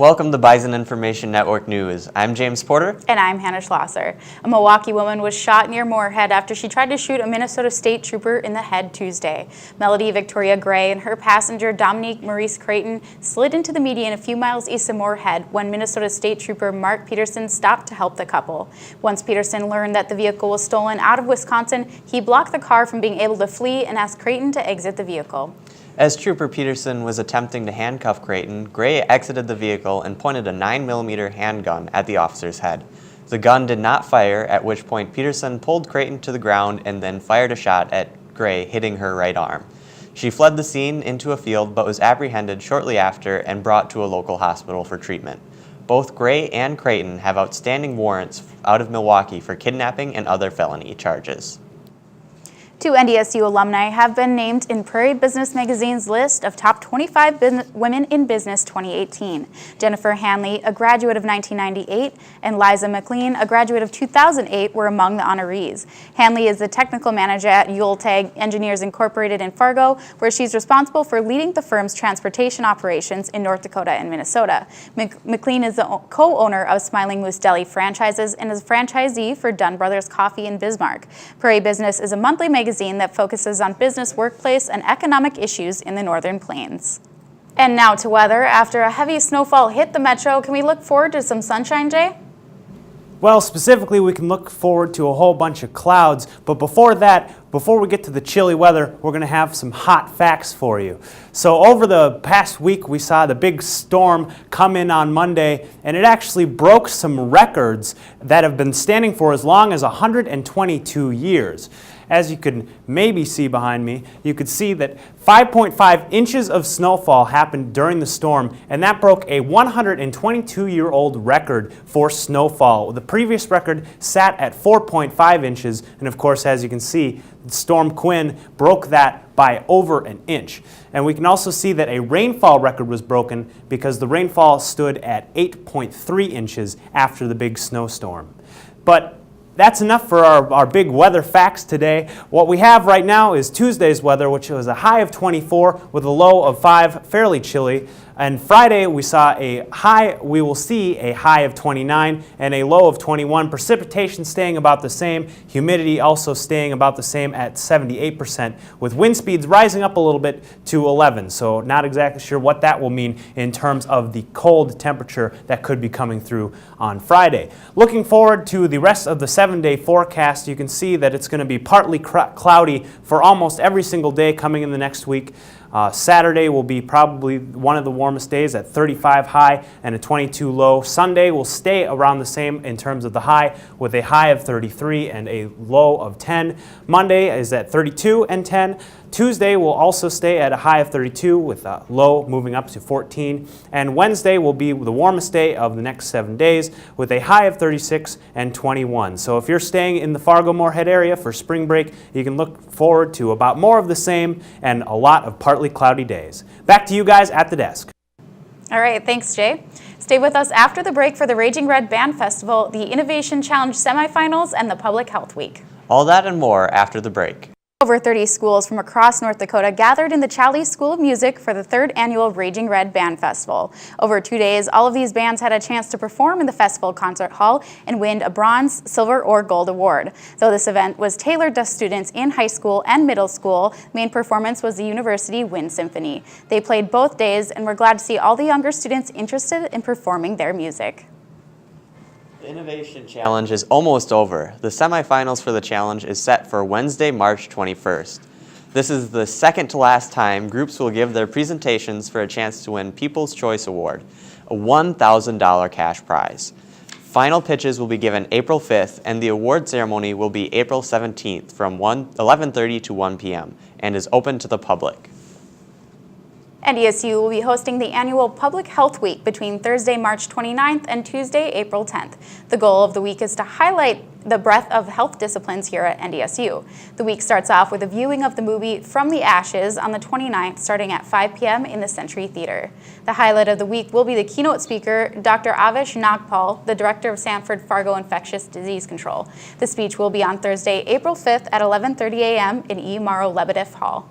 Welcome to Bison Information Network News. I'm James Porter. And I'm Hannah Schlosser. A Milwaukee woman was shot near Moorhead after she tried to shoot a Minnesota State trooper in the head Tuesday. Melody Victoria Gray and her passenger Dominique Maurice Creighton slid into the median a few miles east of Moorhead when Minnesota State Trooper Mark Peterson stopped to help the couple. Once Peterson learned that the vehicle was stolen out of Wisconsin, he blocked the car from being able to flee and asked Creighton to exit the vehicle. As Trooper Peterson was attempting to handcuff Creighton, Gray exited the vehicle and pointed a 9mm handgun at the officer's head. The gun did not fire, at which point Peterson pulled Creighton to the ground and then fired a shot at Gray, hitting her right arm. She fled the scene into a field but was apprehended shortly after and brought to a local hospital for treatment. Both Gray and Creighton have outstanding warrants out of Milwaukee for kidnapping and other felony charges. Two NDSU alumni have been named in Prairie Business Magazine's list of top 25 women in business 2018. Jennifer Hanley, a graduate of 1998, and Liza McLean, a graduate of 2008, were among the honorees. Hanley is the technical manager at Yuletag Engineers Incorporated in Fargo, where she's responsible for leading the firm's transportation operations in North Dakota and Minnesota. McLean is the co-owner of Smiling Moose Deli franchises and is a franchisee for Dunn Brothers Coffee in Bismarck. Prairie Business is a monthly magazine that focuses on business, workplace, and economic issues in the Northern Plains. And now to weather. After a heavy snowfall hit the metro, can we look forward to some sunshine, Jay? Well, specifically, we can look forward to a whole bunch of clouds, but before we get to the chilly weather, we're going to have some hot facts for you. So over the past week, we saw the big storm come in on Monday, and it actually broke some records that have been standing for as long as 122 years. As you can maybe see behind me, you could see that 5.5 inches of snowfall happened during the storm, and that broke a 122-year-old record for snowfall. The previous record sat at 4.5 inches, and of course, as you can see, Storm Quinn broke that by over an inch. And we can also see that a rainfall record was broken because the rainfall stood at 8.3 inches after the big snowstorm. But that's enough for our big weather facts today. What we have right now is Tuesday's weather, which was a high of 24 with a low of 5, fairly chilly. And Friday we will see a high of 29 and a low of 21. Precipitation staying about the same. Humidity also staying about the same at 78%, with wind speeds rising up a little bit to 11. So not exactly sure what that will mean in terms of the cold temperature that could be coming through on Friday. Looking forward to the rest of the 7-day forecast, you can see that it's going to be partly cloudy for almost every single day coming in the next week. Saturday will be probably one of the warmest days at 35 high and a 22 low. Sunday will stay around the same in terms of the high, with a high of 33 and a low of 10. Monday is at 32 and 10. Tuesday will also stay at a high of 32 with a low moving up to 14. And Wednesday will be the warmest day of the next 7 days with a high of 36 and 21. So if you're staying in the Fargo-Moorhead area for spring break, you can look forward to about more of the same and a lot of partly cloudy days. Back to you guys at the desk. All right, thanks, Jay. Stay with us after the break for the Raging Red Band Festival, the Innovation Challenge semifinals, and the Public Health Week. All that and more after the break. Over 30 schools from across North Dakota gathered in the Challis School of Music for the 3rd annual Raging Red Band Festival. Over 2 days, all of these bands had a chance to perform in the festival concert hall and win a bronze, silver, or gold award. Though this event was tailored to students in high school and middle school, the main performance was the University Wind Symphony. They played both days, and we're glad to see all the younger students interested in performing their music. The Innovation Challenge is almost over. The semifinals for the challenge is set for Wednesday, March 21st. This is the second to last time groups will give their presentations for a chance to win People's Choice Award, a $1,000 cash prize. Final pitches will be given April 5th, and the award ceremony will be April 17th from 11:30 to 1 p.m. and is open to the public. NDSU will be hosting the annual Public Health Week between Thursday, March 29th and Tuesday, April 10th. The goal of the week is to highlight the breadth of health disciplines here at NDSU. The week starts off with a viewing of the movie From the Ashes on the 29th, starting at 5 p.m. in the Century Theater. The highlight of the week will be the keynote speaker, Dr. Avish Nagpal, the director of Sanford Fargo Infectious Disease Control. The speech will be on Thursday, April 5th at 11:30 a.m. in E. Morrow Lebedeff Hall.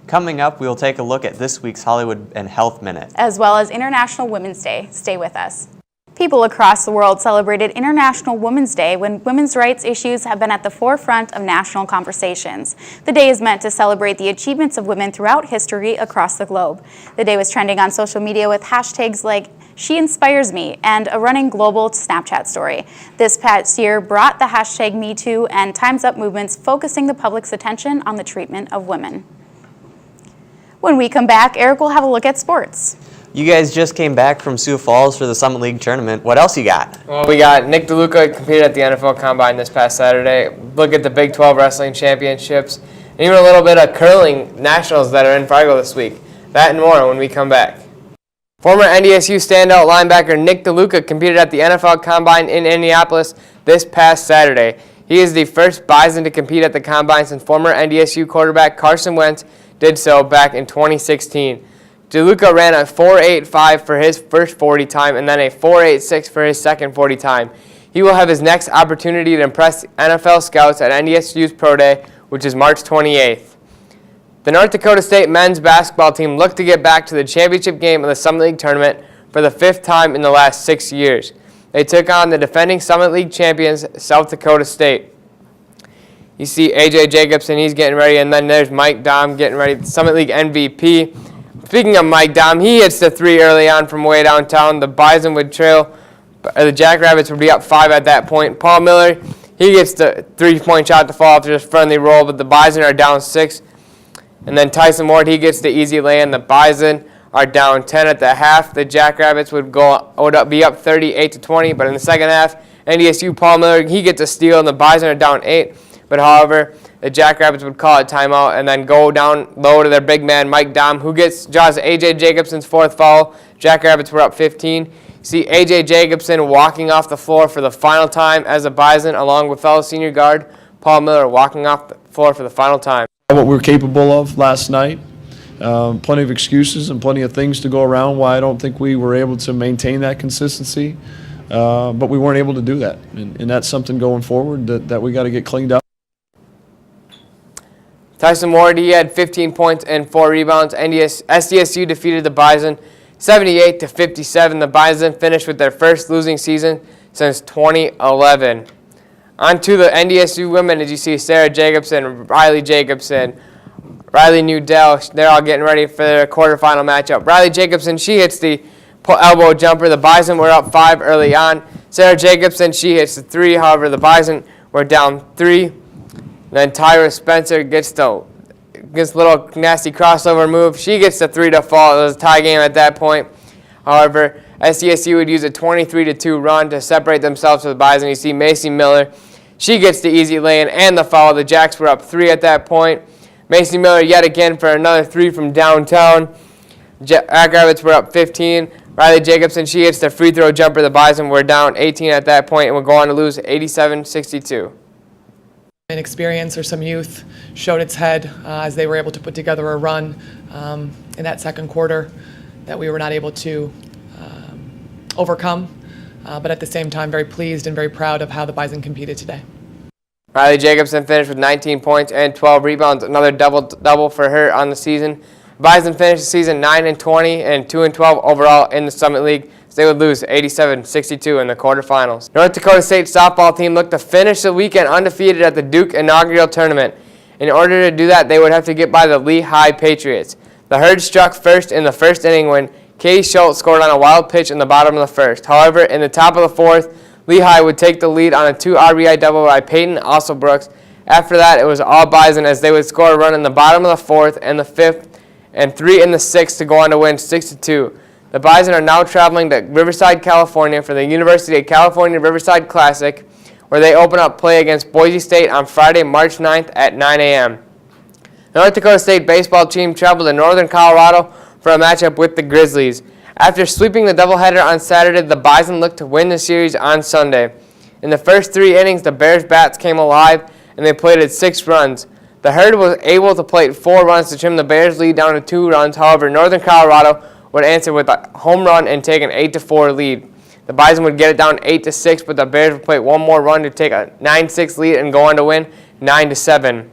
Coming up, we will take a look at this week's Hollywood and Health Minute, as well as International Women's Day. Stay with us. People across the world celebrated International Women's Day when women's rights issues have been at the forefront of national conversations. The day is meant to celebrate the achievements of women throughout history across the globe. The day was trending on social media with hashtags like She Inspires Me and a running global Snapchat story. This past year brought the hashtag MeToo and Time's Up movements, focusing the public's attention on the treatment of women. When we come back, Eric will have a look at sports. You guys just came back from Sioux Falls for the Summit League tournament. What else you got? Well, we got Nick Deluca competed at the NFL Combine this past Saturday. Look at the Big 12 Wrestling Championships. And even a little bit of curling nationals that are in Fargo this week. That and more when we come back. Former NDSU standout linebacker Nick Deluca competed at the NFL Combine in Indianapolis this past Saturday. He is the first Bison to compete at the Combine since former NDSU quarterback Carson Wentz did so back in 2016. DeLuca ran a 4.85 for his first 40 time and then a 4.86 for his second 40 time. He will have his next opportunity to impress NFL scouts at NDSU's Pro Day, which is March 28th. The North Dakota State men's basketball team looked to get back to the championship game of the Summit League tournament for the 5th time in the last 6 years. They took on the defending Summit League champions, South Dakota State. You see A.J. Jacobson, he's getting ready, and then there's Mike Dom getting ready, the Summit League MVP. Speaking of Mike Dom, he hits the 3 early on from way downtown. The Bison would trail, the Jackrabbits would be up 5 at that point. Paul Miller, he gets the 3-point shot to fall after just friendly roll, but the Bison are down 6. And then Tyson Ward, he gets the easy lay-in. The Bison are down 10 at the half. The Jackrabbits would be up 38-20, but in the second half, NDSU Paul Miller, he gets a steal, and the Bison are down 8. But however, the Jackrabbits would call a timeout and then go down low to their big man, Mike Dom, who draws A.J. Jacobson's 4th foul. Jackrabbits were up 15. You see A.J. Jacobson walking off the floor for the final time as a Bison, along with fellow senior guard Paul Miller walking off the floor for the final time. What we were capable of last night. Plenty of excuses and plenty of things to go around why I don't think we were able to maintain that consistency. But we weren't able to do that. And that's something going forward that we got to get cleaned up. Tyson Ward, he had 15 points and 4 rebounds. SDSU defeated the Bison 78-57. The Bison finished with their first losing season since 2011. On to the NDSU women, as you see Sarah Jacobson, Riley Jacobson, Riley Newdell. They're all getting ready for their quarterfinal matchup. Riley Jacobson, she hits the elbow jumper. The Bison were up 5 early on. Sarah Jacobson, she hits the 3. However, the Bison were down 3. Then Tyra Spencer gets a little nasty crossover move. She gets the 3 to fall. It was a tie game at that point. However, SDSU would use a 23-2 run to separate themselves from the Bison. You see Macy Miller. She gets the easy lay-in and the foul. The Jacks were up 3 at that point. Macy Miller yet again for another 3 from downtown. Jackrabbits were up 15. Riley Jacobson, she hits the free throw jumper. The Bison were down 18 at that point and would go on to lose 87-62. Experience or some youth showed its head as they were able to put together a run in that second quarter that we were not able to overcome. But at the same time, very pleased and very proud of how the Bison competed today. Riley Jacobson finished with 19 points and 12 rebounds, another double for her on the season. Bison finished the season 9-20 and 2-12 overall in the Summit League. They would lose 87-62 in the quarterfinals. North Dakota State softball team looked to finish the weekend undefeated at the Duke inaugural tournament. In order to do that, they would have to get by the Lehigh Patriots. The Herd struck first in the first inning when Katie Schultz scored on a wild pitch in the bottom of the first. However, in the top of the 4th, Lehigh would take the lead on a 2 RBI double by Peyton Brooks. After that, it was all Bison as they would score a run in the bottom of the 4th and the 5th and 3 in the 6th to go on to win 6-2. The Bison are now traveling to Riverside, California for the University of California Riverside Classic, where they open up play against Boise State on Friday, March 9th at 9 a.m. The North Dakota State baseball team traveled to northern Colorado for a matchup with the Grizzlies. After sweeping the doubleheader on Saturday, the Bison looked to win the series on Sunday. In the first 3 innings, the Bears' bats came alive, and they plated 6 runs. The Herd was able to plate 4 runs to trim the Bears' lead down to 2 runs. However, northern Colorado would answer with a home run and take an 8-4 lead. The Bison would get it down 8-6, but the Bears would plate 1 more run to take a 9-6 lead and go on to win 9-7.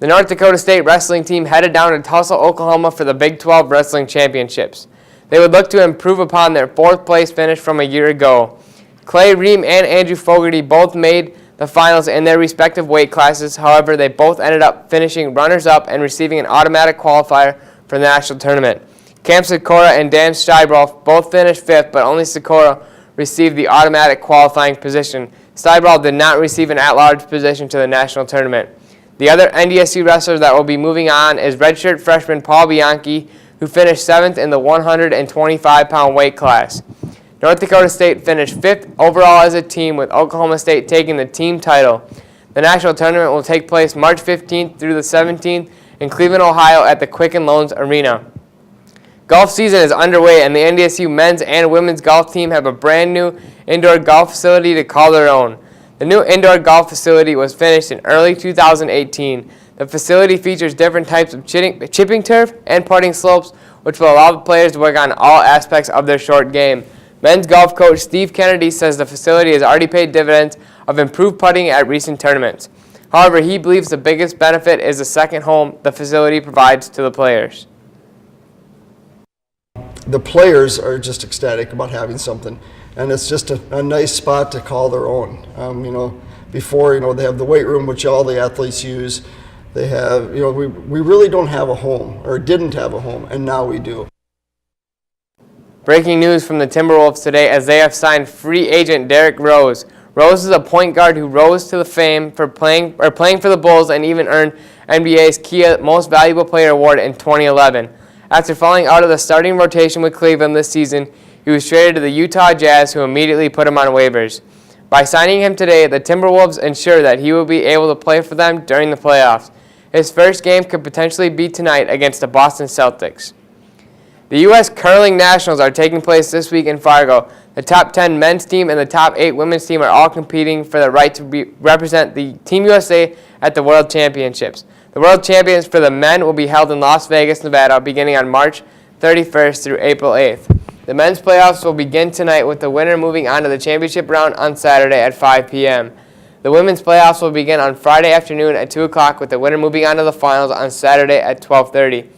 The North Dakota State wrestling team headed down to Tulsa, Oklahoma for the Big 12 Wrestling Championships. They would look to improve upon their fourth-place finish from a year ago. Clay Ream and Andrew Fogarty both made the finals in their respective weight classes. However, they both ended up finishing runners-up and receiving an automatic qualifier for the national tournament. Cam Sikora and Dan Steibrall both finished fifth, but only Sikora received the automatic qualifying position. Steibrall did not receive an at-large position to the national tournament. The other NDSU wrestler that will be moving on is redshirt freshman Paul Bianchi, who finished 7th in the 125-pound weight class. North Dakota State finished 5th overall as a team, with Oklahoma State taking the team title. The national tournament will take place March 15th through the 17th in Cleveland, Ohio at the Quicken Loans Arena. Golf season is underway, and the NDSU men's and women's golf team have a brand new indoor golf facility to call their own. The new indoor golf facility was finished in early 2018. The facility features different types of chipping turf and putting slopes, which will allow the players to work on all aspects of their short game. Men's golf coach Steve Kennedy says the facility has already paid dividends of improved putting at recent tournaments. However, he believes the biggest benefit is the second home the facility provides to the players. The players are just ecstatic about having something, and it's just a nice spot to call their own. Before, they have the weight room, which all the athletes use. They have, we really don't have a home, or didn't have a home, and now we do. Breaking news from the Timberwolves today, as they have signed free agent Derrick Rose. Rose is a point guard who rose to the fame for playing for the Bulls and even earned NBA's Kia Most Valuable Player award in 2011. After falling out of the starting rotation with Cleveland this season, he was traded to the Utah Jazz, who immediately put him on waivers. By signing him today, the Timberwolves ensure that he will be able to play for them during the playoffs. His first game could potentially be tonight against the Boston Celtics. The U.S. Curling Nationals are taking place this week in Fargo. The top 10 men's team and the top 8 women's team are all competing for the right to represent the Team USA at the World Championships. The World Championships for the men will be held in Las Vegas, Nevada, beginning on March 31st through April 8th. The men's playoffs will begin tonight, with the winner moving on to the championship round on Saturday at 5 p.m. The women's playoffs will begin on Friday afternoon at 2 o'clock, with the winner moving on to the finals on Saturday at 12:30.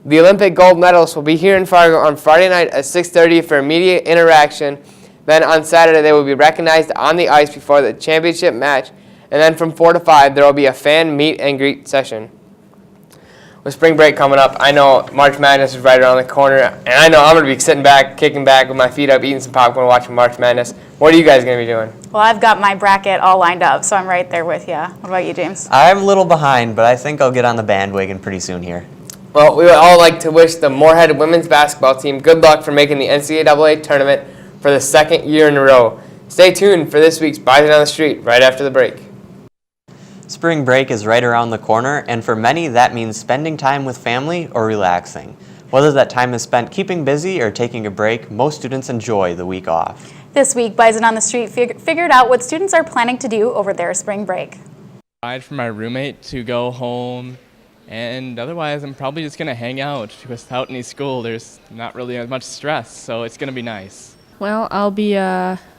The Olympic gold medalists will be here in Fargo on Friday night at 6:30 for immediate interaction. Then on Saturday, they will be recognized on the ice before the championship match. And then from 4 to 5, there will be a fan meet and greet session. With spring break coming up, I know March Madness is right around the corner, and I know I'm going to be sitting back, kicking back with my feet up, eating some popcorn, watching March Madness. What are you guys going to be doing? Well, I've got my bracket all lined up, so I'm right there with you. What about you, James? I'm a little behind, but I think I'll get on the bandwagon pretty soon here. Well, we would all like to wish the Moorhead women's basketball team good luck for making the NCAA tournament for the second year in a row. Stay tuned for this week's Bison on the Street right after the break. Spring break is right around the corner, and for many that means spending time with family or relaxing. Whether that time is spent keeping busy or taking a break, most students enjoy the week off. This week, Bison on the Street figured out what students are planning to do over their spring break. I from my roommate to go home, and otherwise I'm probably just going to hang out. Without any school, there's not really as much stress, so it's going to be nice. Well, I'll be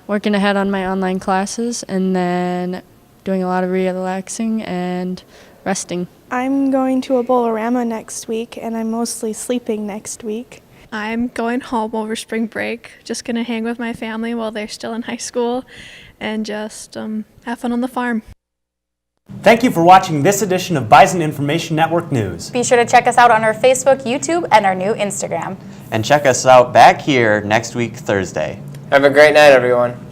working ahead on my online classes and then doing a lot of relaxing and resting. I'm going to a Bowl-O-Rama next week, and I'm mostly sleeping next week. I'm going home over spring break, just going to hang with my family while they're still in high school and just have fun on the farm. Thank you for watching this edition of Bison Information Network News. Be sure to check us out on our Facebook, YouTube, and our new Instagram. And check us out back here next week, Thursday. Have a great night, everyone.